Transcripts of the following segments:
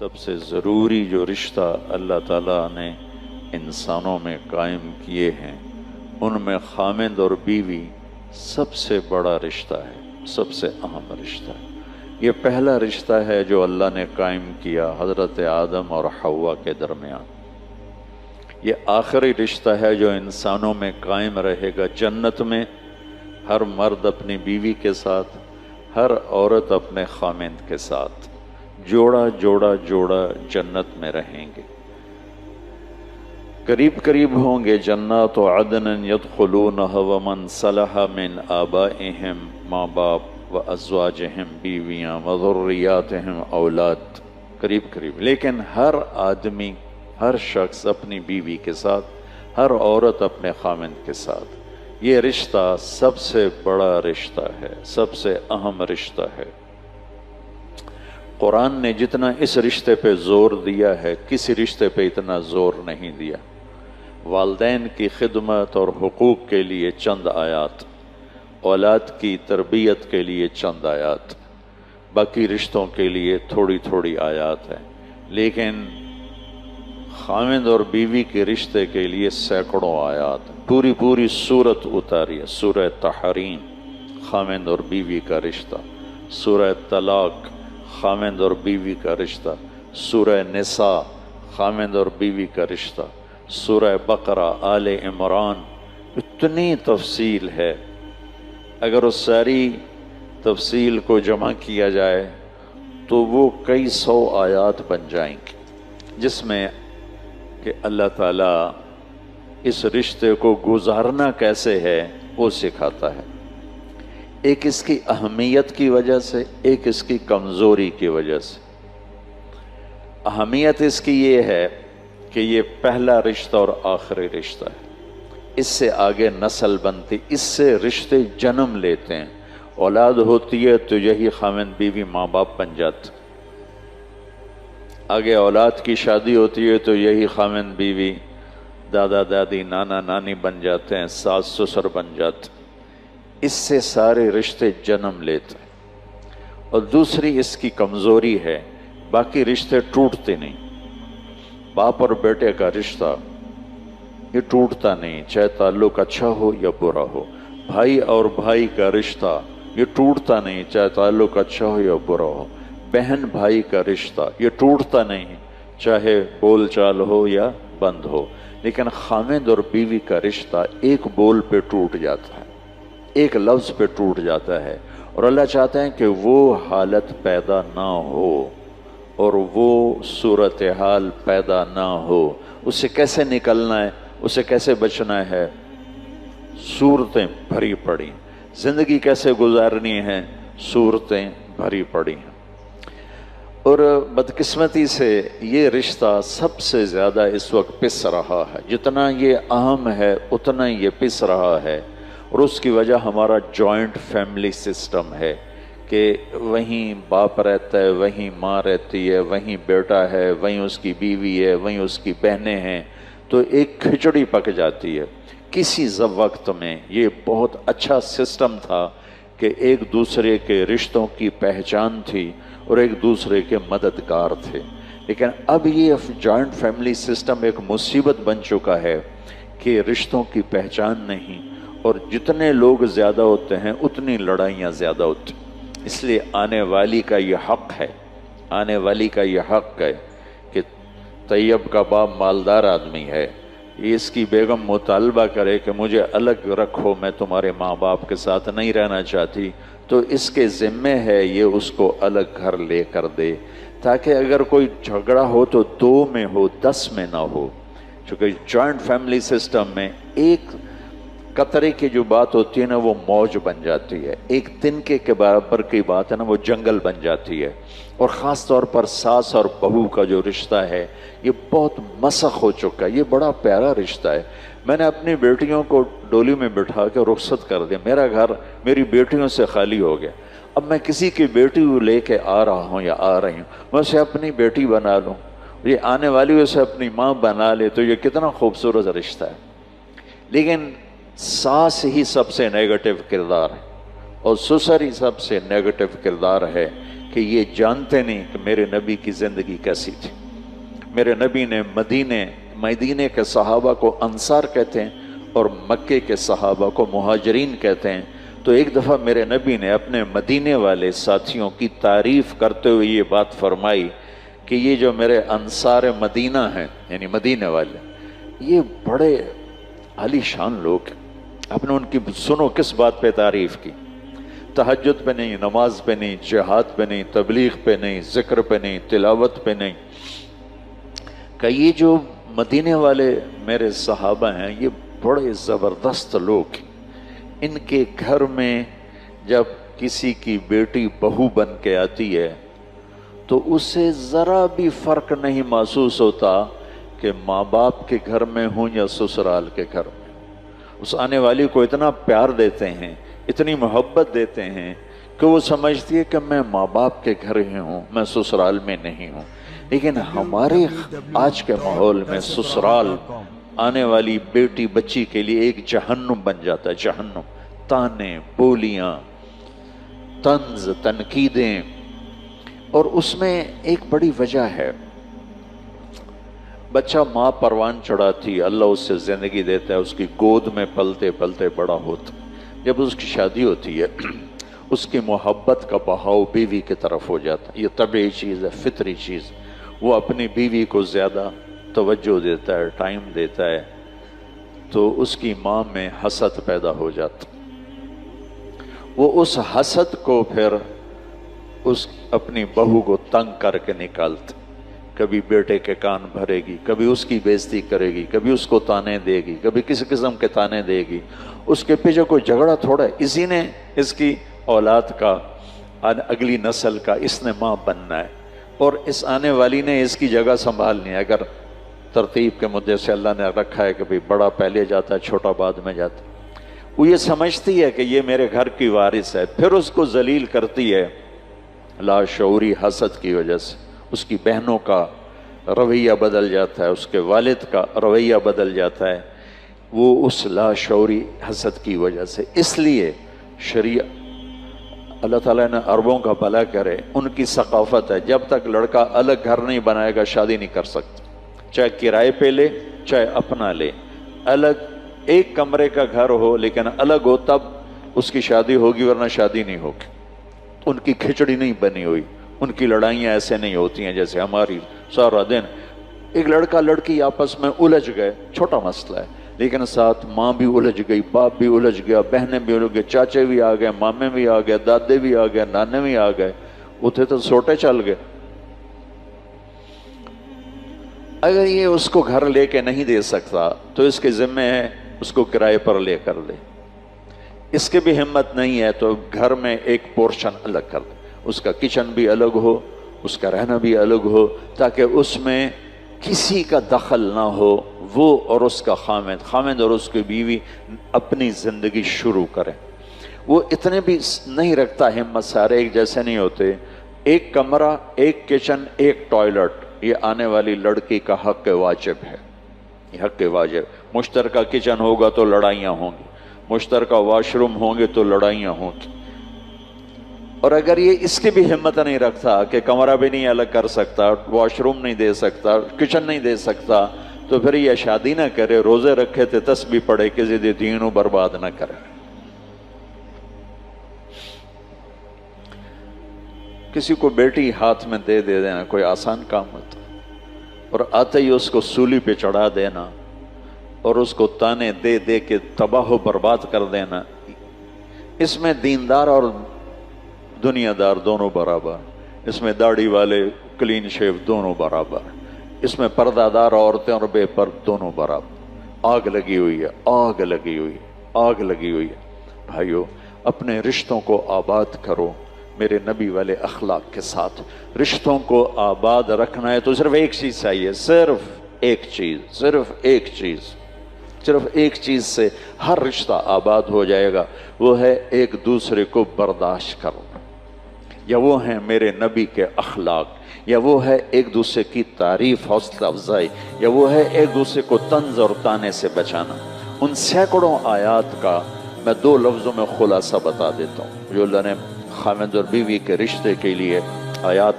سب سے ضروری جو رشتہ اللہ تعالیٰ نے انسانوں میں قائم کیے ہیں ان میں خامند اور بیوی سب سے بڑا رشتہ ہے، سب سے اہم رشتہ ہے۔ یہ پہلا رشتہ ہے جو اللہ نے قائم کیا حضرت آدم اور حوا کے درمیان۔ یہ آخری رشتہ ہے جو انسانوں میں قائم رہے گا جنت میں، ہر مرد اپنی بیوی کے ساتھ، ہر عورت اپنے خامند کے ساتھ، جوڑا جوڑا جوڑا جنت میں رہیں گے، قریب قریب ہوں گے۔ جنات عدن يدخلونها ومن صلح من آبائهم ماں باپ و ازواجہم بیویاں و ذریاتہم اولاد، قریب قریب، لیکن ہر آدمی، ہر شخص اپنی بیوی کے ساتھ، ہر عورت اپنے خامند کے ساتھ۔ یہ رشتہ سب سے بڑا رشتہ ہے، سب سے اہم رشتہ ہے۔ قرآن نے جتنا اس رشتے پہ زور دیا ہے کسی رشتے پہ اتنا زور نہیں دیا۔ والدین کی خدمت اور حقوق کے لیے چند آیات، اولاد کی تربیت کے لیے چند آیات، باقی رشتوں کے لیے تھوڑی تھوڑی آیات ہیں، لیکن خامند اور بیوی کے رشتے کے لیے سینکڑوں آیات، پوری پوری سورت اتاری ہے۔ سورہ تحریم خامند اور بیوی کا رشتہ، سورہ طلاق خامند اور بیوی کا رشتہ، سورہ نساء خامند اور بیوی کا رشتہ، سورہ بقرہ، آل عمران، اتنی تفصیل ہے۔ اگر اس ساری تفصیل کو جمع کیا جائے تو وہ کئی سو آیات بن جائیں گی، جس میں کہ اللہ تعالیٰ اس رشتے کو گزارنا کیسے ہے وہ سکھاتا ہے۔ ایک اس کی اہمیت کی وجہ سے، ایک اس کی کمزوری کی وجہ سے۔ اہمیت اس کی یہ ہے کہ یہ پہلا رشتہ اور آخری رشتہ ہے، اس سے آگے نسل بنتی، اس سے رشتے جنم لیتے ہیں۔ اولاد ہوتی ہے تو یہی خامند بیوی ماں باپ بن جاتے، آگے اولاد کی شادی ہوتی ہے تو یہی خامند بیوی دادا دادی نانا نانی بن جاتے ہیں، ساس سسر بن جاتے ہیں۔ اس سے سارے رشتے جنم لیتے ہیں۔ اور دوسری اس کی کمزوری ہے، باقی رشتے ٹوٹتے نہیں۔ باپ اور بیٹے کا رشتہ یہ ٹوٹتا نہیں، چاہے تعلق اچھا ہو یا برا ہو۔ بھائی اور بھائی کا رشتہ یہ ٹوٹتا نہیں، چاہے تعلق اچھا ہو یا برا ہو۔ بہن بھائی کا رشتہ یہ ٹوٹتا نہیں، چاہے بول چال ہو یا بند ہو۔ لیکن خامند اور بیوی کا رشتہ ایک بول پہ ٹوٹ جاتا ہے، ایک لفظ پہ ٹوٹ جاتا ہے، اور اللہ چاہتے ہیں کہ وہ حالت پیدا نہ ہو اور وہ صورتحال پیدا نہ ہو۔ اس سے کیسے نکلنا ہے، اس سے کیسے بچنا ہے؟ صورتیں بھری پڑی، زندگی کیسے گزارنی ہے، صورتیں بھری پڑی ہیں۔ اور بدقسمتی سے یہ رشتہ سب سے زیادہ اس وقت پس رہا ہے، جتنا یہ اہم ہے اتنا یہ پس رہا ہے، اور اس کی وجہ ہمارا جوائنٹ فیملی سسٹم ہے کہ وہیں باپ رہتا ہے، وہیں ماں رہتی ہے، وہیں بیٹا ہے، وہیں اس کی بیوی ہے، وہیں اس کی بہنیں ہیں، تو ایک کھچڑی پک جاتی ہے۔ کسی وقت میں یہ بہت اچھا سسٹم تھا کہ ایک دوسرے کے رشتوں کی پہچان تھی اور ایک دوسرے کے مددگار تھے، لیکن اب یہ جوائنٹ فیملی سسٹم ایک مصیبت بن چکا ہے کہ رشتوں کی پہچان نہیں، اور جتنے لوگ زیادہ ہوتے ہیں اتنی لڑائیاں زیادہ ہوتی ہیں۔ اس لیے آنے والی کا یہ حق ہے، آنے والی کا یہ حق ہے کہ طیب کا باپ مالدار آدمی ہے، اس کی بیگم مطالبہ کرے کہ مجھے الگ رکھو، میں تمہارے ماں باپ کے ساتھ نہیں رہنا چاہتی، تو اس کے ذمے ہے یہ اس کو الگ گھر لے کر دے، تاکہ اگر کوئی جھگڑا ہو تو 2 میں ہو، 10 میں نہ ہو۔ چونکہ جوائنٹ فیملی سسٹم میں ایک قطرے کی جو بات ہوتی ہے نا وہ موج بن جاتی ہے، ایک تنکے کے برابر کی بات ہے نا وہ جنگل بن جاتی ہے۔ اور خاص طور پر ساس اور بہو کا جو رشتہ ہے یہ بہت مسخ ہو چکا ہے، یہ بڑا پیارا رشتہ ہے۔ میں نے اپنی بیٹیوں کو ڈولی میں بٹھا کے رخصت کر دیا، میرا گھر میری بیٹیوں سے خالی ہو گیا۔ اب میں کسی کی بیٹی کو لے کے آ رہا ہوں یا آ رہی ہوں، میں اسے اپنی بیٹی بنا لوں، یہ آنے والی اسے اپنی ماں بنا لے، تو یہ کتنا خوبصورت رشتہ ہے۔ لیکن ساس ہی سب سے نیگیٹو کردار ہے اور سسر ہی سب سے نیگیٹو کردار ہے کہ کہ یہ جانتے نہیں کہ میرے نبی کی زندگی کیسی تھی۔ میرے نبی نے مدینے کے صحابہ کو انصار کہتے ہیں اور مکے کے صحابہ کو مہاجرین کہتے ہیں۔ تو ایک دفعہ میرے نبی نے اپنے مدینے والے ساتھیوں کی تعریف کرتے ہوئے یہ بات فرمائی کہ یہ جو میرے انصار مدینہ ہیں، یعنی مدینے والے، یہ بڑے عالی شان لوگ ہیں۔ آپ نے ان کی سنو کس بات پہ تعریف کی، تہجد پہ نہیں، نماز پہ نہیں، جہاد پہ نہیں، تبلیغ پہ نہیں، ذکر پہ نہیں، تلاوت پہ نہیں، کہ یہ جو مدینے والے میرے صحابہ ہیں یہ بڑے زبردست لوگ ہیں۔ ان کے گھر میں جب کسی کی بیٹی بہو بن کے آتی ہے تو اسے ذرا بھی فرق نہیں محسوس ہوتا کہ ماں باپ کے گھر میں ہوں یا سسرال کے گھر میں۔ اس آنے والی کو اتنا پیار دیتے ہیں، اتنی محبت دیتے ہیں کہ وہ سمجھتی ہے کہ میں ماں باپ کے گھر ہی ہوں، میں سسرال میں نہیں ہوں۔ لیکن ہمارے آج کے ماحول میں سسرال آنے والی بیٹی بچی کے لیے ایک جہنم بن جاتا ہے، جہنم، تانے، بولیاں، طنز، تنقیدیں۔ اور اس میں ایک بڑی وجہ ہے، بچہ ماں پروان چڑھاتی، اللہ اس سے زندگی دیتا ہے، اس کی گود میں پلتے پلتے بڑا ہوتا، جب اس کی شادی ہوتی ہے اس کی محبت کا بہاؤ بیوی کی طرف ہو جاتا ہے۔ یہ طبعی چیز ہے، فطری چیز۔ وہ اپنی بیوی کو زیادہ توجہ دیتا ہے، ٹائم دیتا ہے، تو اس کی ماں میں حسد پیدا ہو جاتا۔ وہ اس حسد کو پھر اپنی بہو کو تنگ کر کے نکالتے، کبھی بیٹے کے کان بھرے گی، کبھی اس کی بےزتی کرے گی، کبھی اس کو تانے دے گی، کبھی کسی قسم کے تانے دے گی۔ اس کے پیچھے کوئی جھگڑا تھوڑا ہے، اسی نے اس کی اولاد کا، اگلی نسل کا اس نے ماں بننا ہے، اور اس آنے والی نے اس کی جگہ سنبھالنی ہے۔ اگر ترتیب کے مدعے سے اللہ نے رکھا ہے کہ بھئی بڑا پہلے جاتا ہے چھوٹا بعد میں جاتا ہے، وہ یہ سمجھتی ہے کہ یہ میرے گھر کی وارث ہے، پھر اس کو ذلیل کرتی ہے لاشعوری حسد کی وجہ سے۔ اس کی بہنوں کا رویہ بدل جاتا ہے، اس کے والد کا رویہ بدل جاتا ہے، وہ اس لاشعوری حسد کی وجہ سے۔ اس لیے اللہ تعالیٰ نے عربوں کا بھلا کرے، ان کی ثقافت ہے جب تک لڑکا الگ گھر نہیں بنائے گا شادی نہیں کر سکتا، چاہے کرائے پہ لے چاہے اپنا لے، الگ ایک کمرے کا گھر ہو لیکن الگ ہو تب اس کی شادی ہوگی، ورنہ شادی نہیں ہوگی۔ ان کی کھچڑی نہیں بنی ہوئی، ان کی لڑائیاں ایسے نہیں ہوتی ہیں جیسے ہماری سارا دن۔ ایک لڑکا لڑکی آپس میں الجھ گئے، چھوٹا مسئلہ ہے، لیکن ساتھ ماں بھی الجھ گئی، باپ بھی الجھ گیا، بہنیں بھی الجھ گئے، چاچے بھی آ گئے، مامے بھی آ گئے، دادے بھی آ گئے، نانے بھی آ گئے، اتنے تو سوٹے چل گئے۔ اگر یہ اس کو گھر لے کے نہیں دے سکتا تو اس کے ذمہ ہے اس کو کرائے پر لے کر دے، اس کے بھی ہمت نہیں ہے تو گھر میں ایک پورشن الگ کر دے، اس کا کچن بھی الگ ہو، اس کا رہنا بھی الگ ہو، تاکہ اس میں کسی کا دخل نہ ہو، وہ اور اس کا خامد اور اس کی بیوی اپنی زندگی شروع کریں۔ وہ اتنے بھی نہیں رکھتا ہمت، سارے ایک جیسے نہیں ہوتے۔ ایک کمرہ، ایک کچن، ایک ٹوائلٹ، یہ آنے والی لڑکی کا حق واجب ہے، یہ حق واجب۔ مشترکہ کچن ہوگا تو لڑائیاں ہوں گی، مشترکہ واش روم ہوں گے تو لڑائیاں ہوں گی۔ اور اگر یہ اس کی بھی ہمت نہیں رکھتا کہ کمرہ بھی نہیں الگ کر سکتا، واش روم نہیں دے سکتا، کچن نہیں دے سکتا، تو پھر یہ شادی نہ کرے، روزے رکھے تھے تسبیح پڑھے، کسی دے دینوں برباد نہ کرے۔ کسی کو بیٹی ہاتھ میں دے دینا کوئی آسان کام ہوتا، اور آتے ہی اس کو سولی پہ چڑھا دینا اور اس کو تانے دے دے کے تباہ و برباد کر دینا، اس میں دیندار اور دنیا دار دونوں برابر، اس میں داڑھی والے کلین شیو دونوں برابر، اس میں پردہ دار عورتیں اور بے پرد دونوں برابر۔ آگ لگی ہوئی ہے، آگ لگی ہوئی ہے، آگ لگی ہوئی ہے۔ بھائیو، اپنے رشتوں کو آباد کرو میرے نبی والے اخلاق کے ساتھ۔ رشتوں کو آباد رکھنا ہے تو صرف ایک چیز چاہیے، صرف ایک چیز، صرف ایک چیز، صرف ایک چیز سے ہر رشتہ آباد ہو جائے گا، وہ ہے ایک دوسرے کو برداشت کرو، یا وہ ہیں میرے نبی کے اخلاق، یا وہ ہے ایک دوسرے کی تعریف، حوصلہ افزائی، یا وہ ہے ایک دوسرے کو طنز اور تانے سے بچانا۔ ان سینکڑوں آیات کا میں 2 لفظوں میں خلاصہ بتا دیتا ہوں جو اللہ نے خاوند اور بیوی کے رشتے کے لیے آیات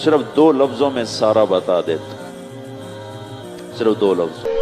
صرف 2 لفظوں میں سارا بتا دیتا، صرف 2 لفظ.